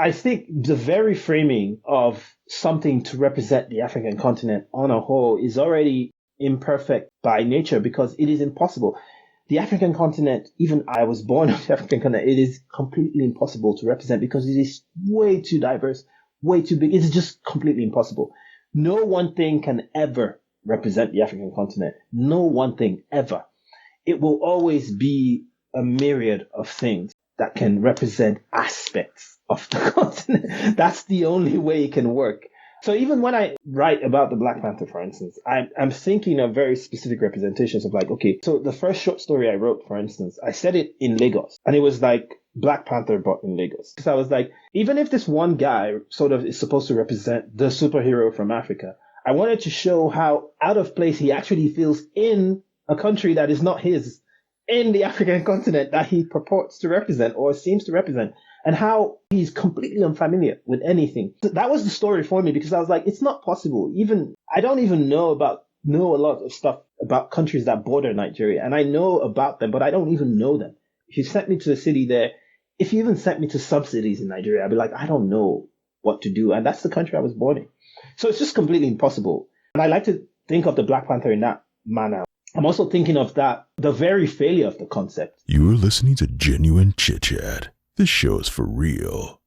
I think the very framing of something to represent the African continent on a whole is already imperfect by nature because it is impossible. The African continent, even I was born on the African continent, it is completely impossible to represent because it is way too diverse, way too big. It's just completely impossible. No one thing can ever represent the African continent. No one thing ever. It will always be a myriad of things that can represent aspects of the continent. That's the only way it can work. So even when I write about the Black Panther, for instance, I'm thinking of very specific representations of like, okay, so the first short story I wrote, for instance, I said it in Lagos and it was like Black Panther, but in Lagos. Because I was like, even if this one guy sort of is supposed to represent the superhero from Africa, I wanted to show how out of place he actually feels in a country that is not his, in the African continent that he purports to represent or seems to represent, and how he's completely unfamiliar with anything. So that was the story for me because I was like, it's not possible. I don't even know a lot of stuff about countries that border Nigeria, and I know about them, but I don't even know them. If you sent me to a city there, if you even sent me to some cities in Nigeria, I'd be like, I don't know what to do. And that's the country I was born in. So it's just completely impossible. And I like to think of the Black Panther in that manner. I'm also thinking of that, the very failure of the concept. You're listening to Genuine Chit-Chat. This show is for real.